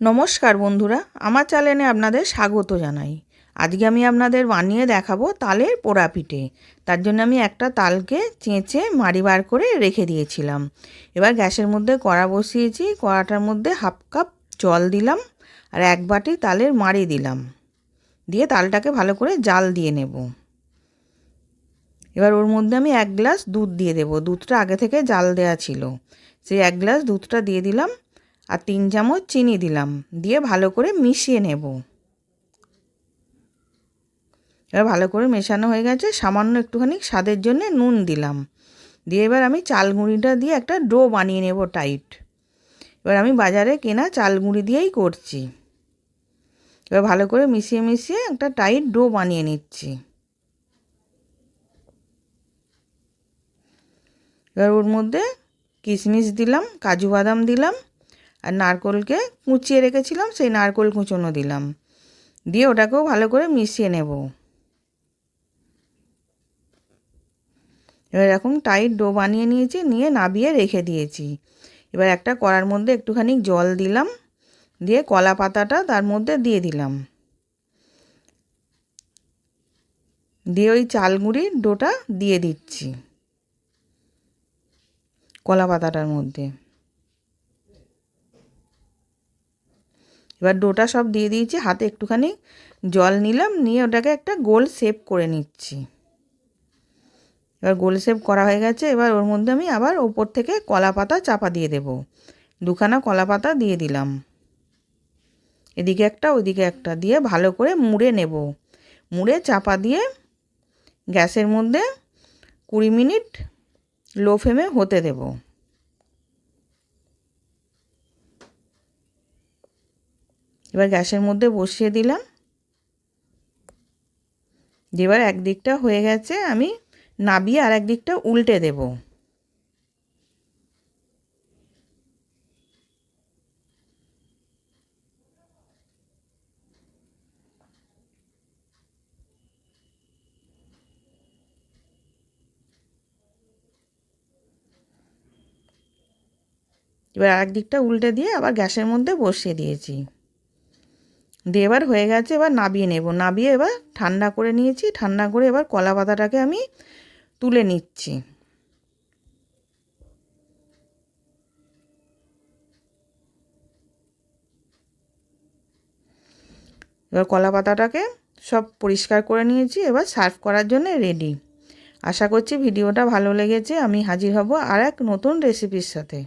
নমস্কার বন্ধুরা, আমার চ্যানেলে আপনাদের স্বাগত জানাই। আজকে আমি আপনাদের বানিয়ে দেখাবো তালের পোড়া পিঠে। তার জন্য আমি একটা তালকে চেঁচে মাড়ি বার করে রেখে দিয়েছিলাম। এবার গ্যাসের মধ্যে কড়া বসিয়েছি, কড়াটার মধ্যে হাফ কাপ জল দিলাম আর এক বাটি তালের মাড়ি দিলাম, দিয়ে তালটাকে ভালো করে জাল দিয়ে নেব। এবার ওর মধ্যে আমি 1 গ্লাস দুধ দিয়ে দেবো। দুধটা আগে থেকে জাল দেওয়া ছিল, সেই 1 গ্লাস দুধটা দিয়ে দিলাম আর 3 চামচ চিনি দিলাম, দিয়ে ভালো করে মিশিয়ে নেব। এবার ভালো করে মেশানো হয়ে গেছে, সামান্য একটুখানি স্বাদের জন্য নুন দিলাম, দিয়ে এবার আমি চাল গুঁড়িটা দিয়ে একটা ডো বানিয়ে নেব টাইট। এবার আমি বাজারে কেনা চাল গুঁড়ি দিয়েই করছি। এবার ভালো করে মিশিয়ে মিশিয়ে একটা টাইট ডো বানিয়ে নিচ্ছি। এবার ওর মধ্যে কিশমিশ দিলাম, কাজু বাদাম দিলাম আর নারকেলকে কুচিয়ে রেখেছিলাম, সেই নারকেল কুচোনো দিলাম, দিয়ে ওটাকেও ভালো করে মিশিয়ে নেব। এবার এরকম টাইট ডো বানিয়ে নিয়েছি, নিয়ে নাবিয়ে রেখে দিয়েছি। এবার একটা কড়ার মধ্যে একটুখানি জল দিলাম, দিয়ে কলা পাতাটা তার মধ্যে দিয়ে দিলাম, দিয়ে ওই চাল গুঁড়ির ডোটা দিয়ে দিচ্ছি কলা পাতাটার মধ্যে। এবার ডোটা সব দিয়ে দিয়েছি, হাতে একটুখানি জল নিলাম, নিয়ে ওটাকে একটা গোল শেপ করে নিচ্ছি। এবার গোল শেপ করা হয়ে গেছে। এবার ওর মধ্যে আমি আবার ওপর থেকে কলা পাতা চাপা দিয়ে দেব। 2খানা কলা পাতা দিয়ে দিলাম, এদিকে একটা ওইদিকে একটা, দিয়ে ভালো করে মুড়ে নেব। মুড়ে চাপা দিয়ে গ্যাসের মধ্যে 20 মিনিট লো ফ্লেমে হতে দেব। এবার গ্যাসের মধ্যে বসিয়ে দিলাম, এবার একদিকটা হয়ে গেছে, আমি নাবিয়ে আর একদিকটা উল্টে দেব। এবার আর একদিকটা উল্টে দিয়ে আবার গ্যাসের মধ্যে বসিয়ে দিয়েছি, দিয়ে এবার হয়ে গেছে। এবার নাবিয়ে নেব। নাবিয়ে এবার ঠান্ডা করে নিয়েছি, ঠান্ডা করে এবার কলা পাতাটাকে আমি তুলে নিচ্ছি। এবার কলা পাতাটাকে সব পরিষ্কার করে নিয়েছি, এবার সার্ভ করার জন্য রেডি। আশা করছি ভিডিওটা ভালো লেগেছে। আমি হাজির হব আর এক নতুন রেসিপির সাথে।